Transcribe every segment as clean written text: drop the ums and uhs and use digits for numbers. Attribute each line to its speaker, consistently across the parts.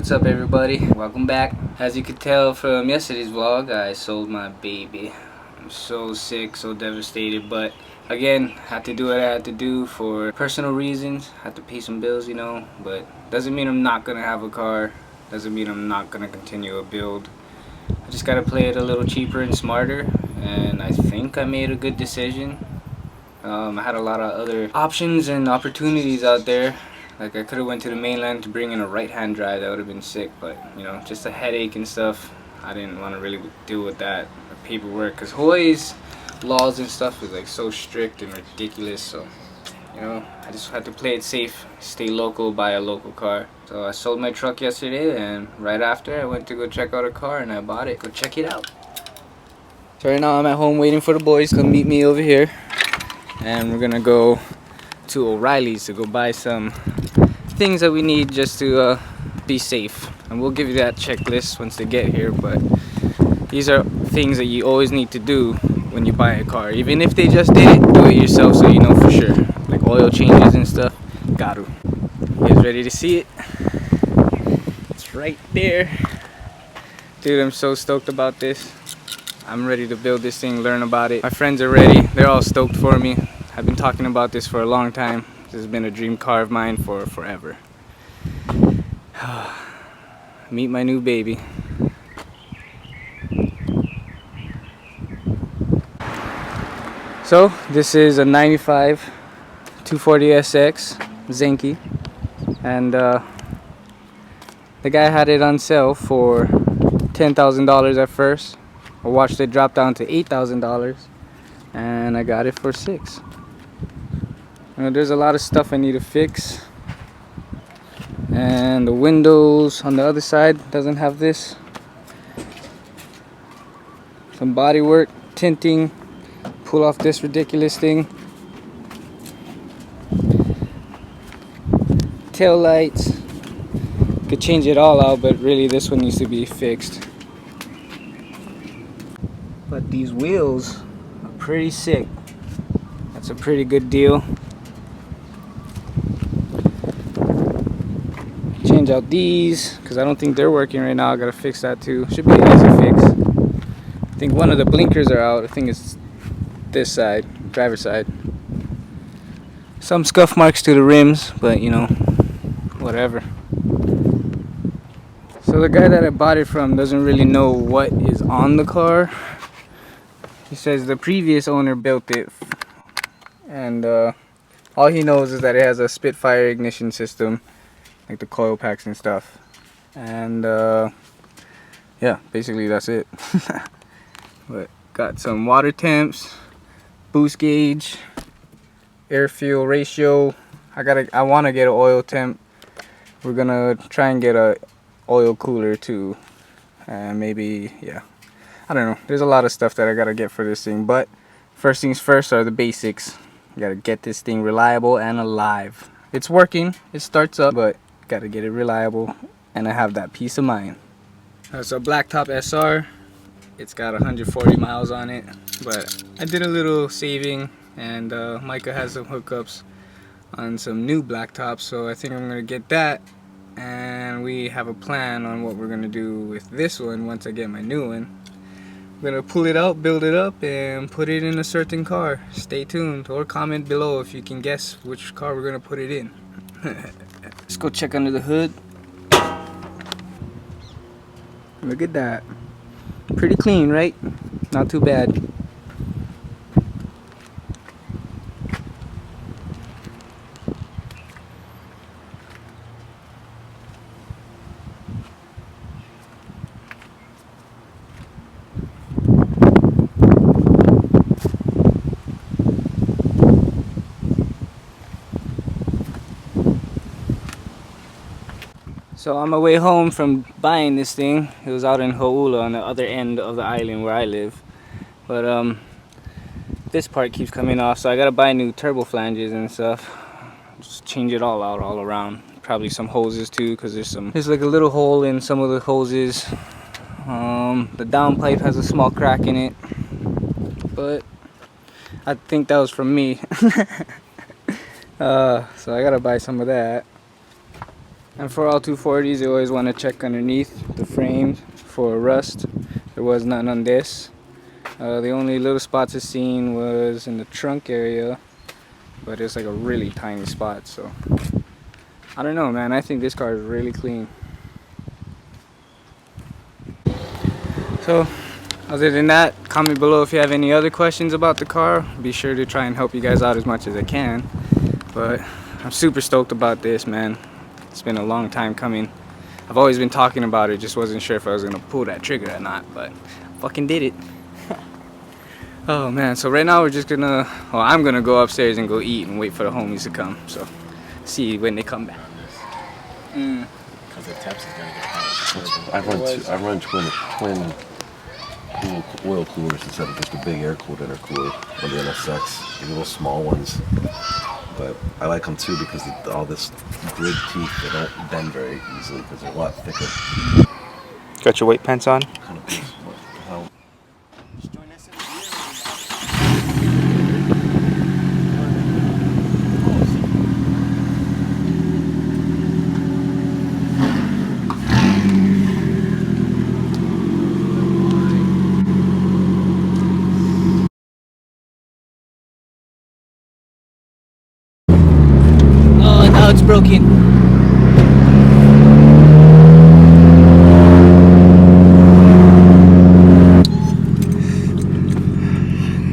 Speaker 1: What's up everybody? Welcome back. As you could tell from yesterday's vlog, I sold my baby. I'm so sick, so devastated, but again, had to do what I had to do for personal reasons. Had to pay some bills, you know, but doesn't mean I'm not gonna have a car. Doesn't mean I'm not gonna continue a build. I just gotta play it a little cheaper and smarter, and I think I made a good decision. I had a lot of other options and opportunities out there. Like I could have went to the mainland to bring in a right-hand drive. That would have been sick, but you know, just a headache and stuff. I didn't want to really deal with that paperwork because Hawaii's laws and stuff is like so strict and ridiculous. So you know, I just had to play it safe, stay local, buy a local car. So I sold my truck yesterday, and right after I went to go check out a car and I bought it. Go check it out. So right now I'm at home waiting for the boys to come meet me over here, and we're gonna go to O'Reilly's to go buy some things that we need just to be safe. And we'll give you that checklist once they get here, but these are things that you always need to do when you buy a car. Even if they just did it, do it yourself so you know for sure. Like oil changes and stuff. Garu. You guys ready to see it? It's right there. Dude, I'm so stoked about this. I'm ready to build this thing, learn about it. My friends are ready. They're all stoked for me. I've been talking about this for a long time. This has been a dream car of mine for forever. Meet my new baby. So this is a 95 240SX Zenki, and the guy had it on sale for $10,000 at first. I watched it drop down to $8,000, and I got it for $6,000. You know, there's a lot of stuff I need to fix, and the windows on the other side doesn't have this. Some body work, tinting, pull off this ridiculous thing, tail lights. Could change it all out, but really this one needs to be fixed. But these wheels are pretty sick. That's a pretty good deal. Change out these because I don't think they're working right now. I gotta fix that too. Should be an easy fix. I think one of the blinkers are out. I think it's this side, driver's side. Some scuff marks to the rims, but you know, whatever. So the guy that I bought it from doesn't really know what is on the car. He says the previous owner built it, and all he knows is that it has a Spitfire ignition system, like the coil packs and stuff, and yeah, basically that's it. But got some water temps, boost gauge, air fuel ratio. I want to get an oil temp. We're gonna try and get a oil cooler too, and maybe, yeah, I don't know, there's a lot of stuff that I gotta get for this thing, but first things first are the basics. You gotta get this thing reliable and alive. It's working, it starts up, but gotta get it reliable, and I have that peace of mind. It's a blacktop SR. It's got 140 miles on it, but I did a little saving, and Micah has some hookups on some new blacktops, so I think I'm gonna get that, and we have a plan on what we're gonna do with this one once I get my new one. I'm gonna pull it out, build it up, and put it in a certain car. Stay tuned, or comment below if you can guess which car we're gonna put it in. Let's go check under the hood. Look at that. Pretty clean, right? Not too bad. So on my way home from buying this thing, it was out in Hauula on the other end of the island where I live. But this part keeps coming off, so I gotta buy new turbo flanges and stuff. Just change it all out, all around. Probably some hoses too, because there's like a little hole in some of the hoses. The downpipe has a small crack in it, but I think that was from me. So I gotta buy some of that. And for all 240s, you always want to check underneath the frame for rust. There was none on this. The only little spots I seen was in the trunk area, but it's like a really tiny spot, so I don't know, man. I think this car is really clean. So other than that, comment below if you have any other questions about the car. Be sure to try and help you guys out as much as I can. But I'm super stoked about this, man. It's been a long time coming. I've always been talking about it, just wasn't sure if I was gonna pull that trigger or not, but fucking did it. Oh man, so right now we're just gonna, well, I'm gonna go upstairs and go eat and wait for the homies to come. So see when they come back.
Speaker 2: Because the Teps is gonna get hot. I run twin cool oil coolers instead of just a big air-cooled intercooler on the NSX, the little small ones. But I like them too because all this grid teeth, they don't bend very easily because they're a lot thicker.
Speaker 1: Got your weight pants on?
Speaker 2: Kind of big.
Speaker 1: Oh, it's broken.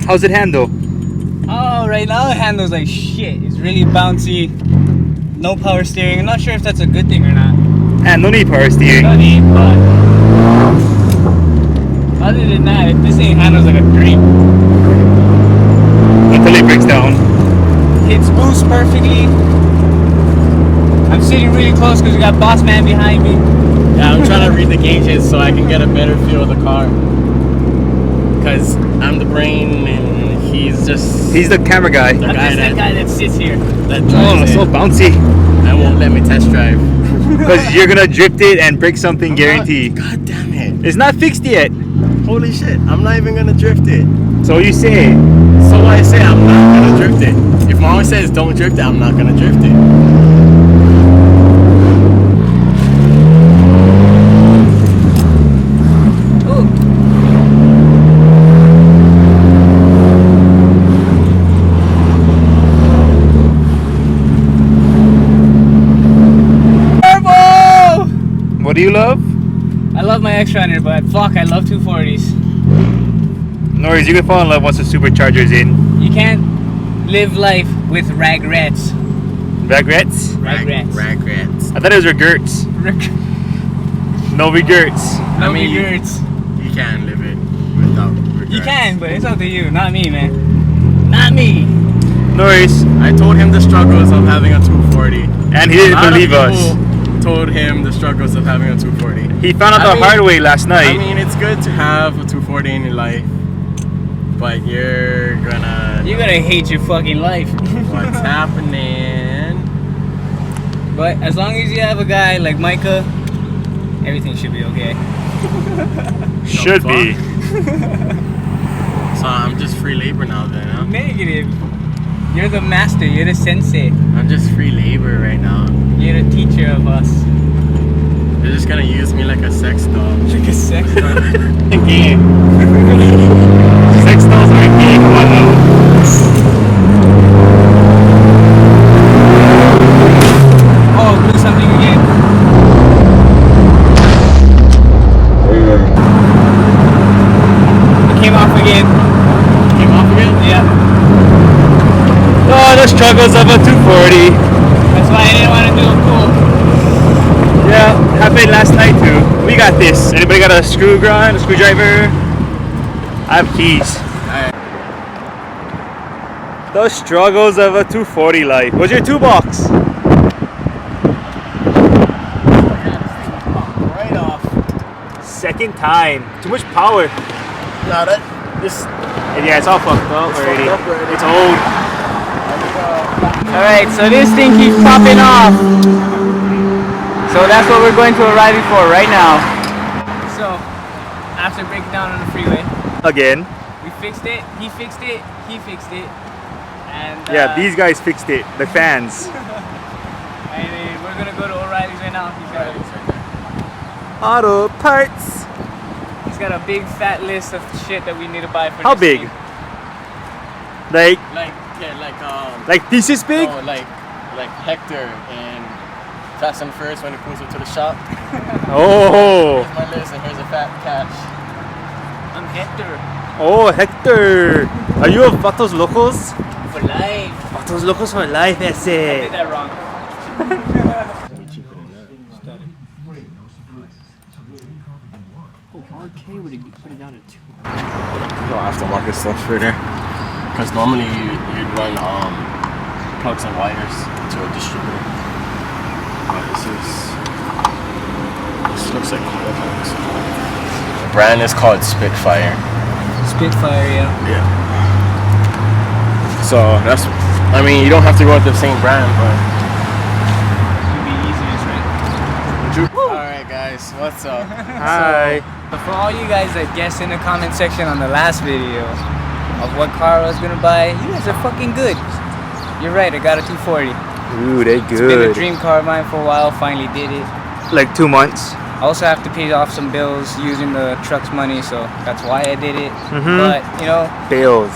Speaker 1: How's it handle? Oh, right now it handles like shit. It's really bouncy. No power steering. I'm not sure if that's a good thing or not.
Speaker 3: And no need power steering.
Speaker 1: No need, but other than that, this thing handles like a dream.
Speaker 3: Until it breaks down.
Speaker 1: Hits boost perfectly. I'm sitting really close because we got Boss Man behind me.
Speaker 4: Yeah, I'm trying to read the gauges so I can get a better feel of the car. Because I'm the brain and he's
Speaker 3: the camera guy.
Speaker 4: The
Speaker 1: I'm just that guy that sits here.
Speaker 4: That
Speaker 3: Oh,
Speaker 4: drives
Speaker 3: so
Speaker 4: it
Speaker 3: bouncy.
Speaker 4: and won't let me test drive.
Speaker 3: Because you're gonna drift it and break something, guarantee.
Speaker 4: God damn it.
Speaker 3: It's not fixed yet.
Speaker 4: Holy shit, I'm not even gonna drift it.
Speaker 3: So you say.
Speaker 4: So I say I'm not gonna drift it. If Mauie says don't drift it, I'm not gonna drift it.
Speaker 3: What do you love?
Speaker 1: I love my X-Runner, but fuck, I love 240s.
Speaker 3: No worries, you can fall in love once the supercharger's in.
Speaker 1: You can't live life with regrets.
Speaker 3: Regrets?
Speaker 4: Regrets.
Speaker 3: I thought it was regrets. No regrets.
Speaker 1: No
Speaker 4: I mean,
Speaker 1: regrets.
Speaker 4: You can live it without regrets.
Speaker 1: You can, but it's up to you, not me, man. Not me.
Speaker 3: No worries.
Speaker 4: I told him the struggles of having a 240.
Speaker 3: And he didn't believe us.
Speaker 4: Told him the struggles of having a 240.
Speaker 3: He found out the hard way last night.
Speaker 4: I mean, it's good to have a 240 in your life, but you're gonna
Speaker 1: hate your fucking life.
Speaker 4: what's happening.
Speaker 1: But as long as you have a guy like Micah, everything should be okay.
Speaker 3: Should be.
Speaker 4: So I'm just free labor now then, huh?
Speaker 1: Negative. You're the master, you're the sensei.
Speaker 4: I'm just free labor right now.
Speaker 1: You're the teacher of us.
Speaker 4: They're just gonna use me like a sex doll.
Speaker 1: Like a sex doll.
Speaker 3: Gay. Sex dolls are gay, come on now.
Speaker 1: Oh, do something again. It came off again.
Speaker 4: Came off again?
Speaker 1: Yeah.
Speaker 3: Oh, the struggles of a 240.
Speaker 1: That's why I didn't want to do it cool.
Speaker 3: Yeah, happened last night too. We got this. Anybody got a screwdriver? I have keys. The struggles of a 240 life. What's your toolbox?
Speaker 4: Right off.
Speaker 3: Second time. Too much power.
Speaker 4: Not it. This.
Speaker 3: Yeah, it's all fucked up already. It's old.
Speaker 1: Alright, so this thing keeps popping off. So that's what we're going to O'Reilly for right now. So, after breaking down on the freeway,
Speaker 3: Again.
Speaker 1: we fixed it, he fixed it, he fixed it. And
Speaker 3: Yeah, these guys fixed it. The fans.
Speaker 1: and then we're gonna go to O'Reilly's right now. He's got
Speaker 3: Auto parts.
Speaker 1: He's got a big fat list of shit that we need to buy for
Speaker 3: How
Speaker 1: this
Speaker 3: big?
Speaker 1: thing.
Speaker 3: Like
Speaker 4: Like
Speaker 3: pieces big?
Speaker 4: no, like Hector and Fast and Furious when he pulls it to the shop.
Speaker 3: Oh.
Speaker 4: Here's my list and here's a fat cash.
Speaker 1: I'm Hector.
Speaker 3: Oh, Hector. Are you a Vatos Locos?
Speaker 1: For life.
Speaker 3: Vatos Locos for life,
Speaker 1: I did
Speaker 3: ese.
Speaker 1: that wrong. RK would have put it down at 2.
Speaker 4: No aftermarket stuff for there. Because normally you'd run plugs and wires to a distributor. But this looks like cool plugs. The brand is called Spitfire.
Speaker 1: Spitfire, yeah.
Speaker 4: Yeah. So that's, I mean, you don't have to go with the same brand, but.
Speaker 1: It'd be easiest, right?
Speaker 4: Alright guys, what's up?
Speaker 3: Hi.
Speaker 1: So for all you guys that guessed in the comment section on the last video of what car I was gonna buy, you guys are fucking good. You're right, I got a 240.
Speaker 3: Ooh, they
Speaker 1: It's been a
Speaker 3: good.
Speaker 1: dream car of mine for a while, finally did it.
Speaker 3: Like 2 months.
Speaker 1: I also have to pay off some bills using the truck's money, so that's why I did it.
Speaker 3: Mhm.
Speaker 1: But, you know,
Speaker 3: Bills.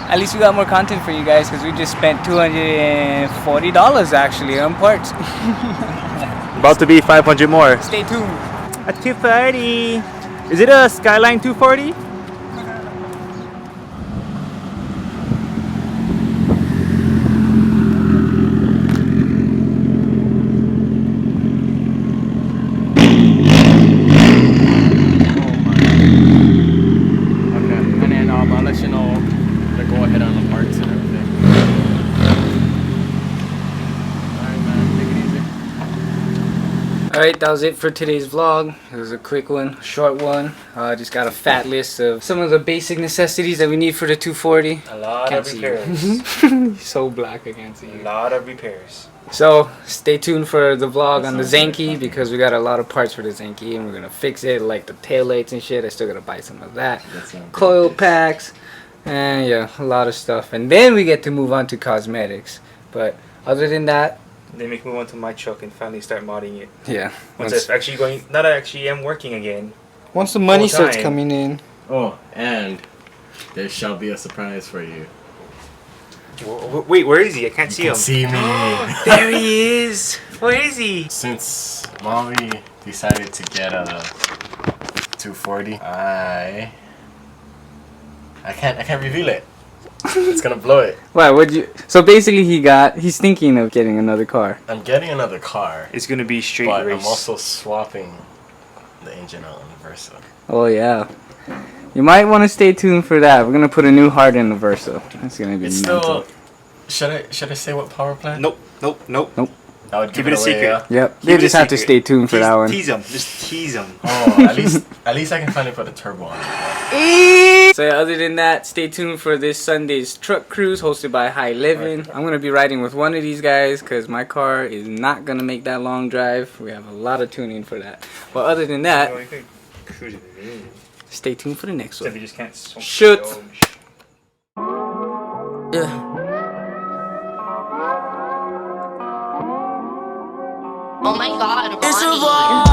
Speaker 1: at least we got more content for you guys because we just spent $240 actually on parts.
Speaker 3: About to be 500 more.
Speaker 1: Stay tuned.
Speaker 3: A 240. Is it a Skyline 240?
Speaker 4: Okay, and then I'll let you know the go ahead on the parts and everything. Alright man, take it easy.
Speaker 1: Alright, that was it for today's vlog. It was a quick one, short one. Just got a fat list of some of the basic necessities that we need for the 240.
Speaker 3: A lot
Speaker 1: Can't
Speaker 3: of
Speaker 1: see
Speaker 3: repairs.
Speaker 1: you. So black, I can't see
Speaker 3: A
Speaker 1: you.
Speaker 3: lot of repairs.
Speaker 1: So stay tuned for the vlog on the Zenki because we got a lot of parts for the Zenki and we're gonna fix it, like the taillights and shit. I still gotta buy some of that. Coil packs and yeah, a lot of stuff. And then we get to move on to cosmetics. But other than that,
Speaker 3: Then we can move on to my truck and finally start modding it.
Speaker 1: yeah.
Speaker 3: Once it's actually going, not actually am working again.
Speaker 1: Once the money
Speaker 3: full
Speaker 1: starts
Speaker 3: time.
Speaker 1: coming in.
Speaker 4: Oh, and there shall be a surprise for you.
Speaker 3: Wait, where is he? I can't see him.
Speaker 4: See me.
Speaker 3: There he is. Where is he?
Speaker 4: Since Mauie decided to get a 240, I can't reveal it. It's gonna blow it.
Speaker 1: Wow, what'd you? So basically, he's thinking of getting another car.
Speaker 4: I'm getting another car,
Speaker 3: It's gonna be straight
Speaker 4: but
Speaker 3: race.
Speaker 4: I'm also swapping the engine out on the Versa.
Speaker 1: Oh yeah. You might want to stay tuned for that. We're gonna put a new heart in the Versa. That's gonna be
Speaker 4: It's
Speaker 1: mental.
Speaker 4: still. Should I say what power plant?
Speaker 3: Nope.
Speaker 4: I would
Speaker 3: Keep
Speaker 4: give
Speaker 3: it a
Speaker 4: away,
Speaker 3: secret.
Speaker 4: yeah.
Speaker 1: Yep.
Speaker 3: Keep
Speaker 1: They
Speaker 3: it a
Speaker 1: just have to
Speaker 3: secret.
Speaker 1: stay tuned for that one.
Speaker 3: Tease him. Just tease him.
Speaker 4: Oh, at least I can finally put a turbo on it.
Speaker 1: So yeah, other than that, stay tuned for this Sunday's truck cruise hosted by HiLivin. I'm gonna be riding with one of these guys because my car is not gonna make that long drive. We have a lot of tuning for that. But other than that, stay tuned for the next
Speaker 3: Except
Speaker 1: one.
Speaker 3: you just can't.
Speaker 1: Shoot. Yeah.
Speaker 5: Oh my god,
Speaker 6: It's a
Speaker 5: Ronnie.
Speaker 6: vibe.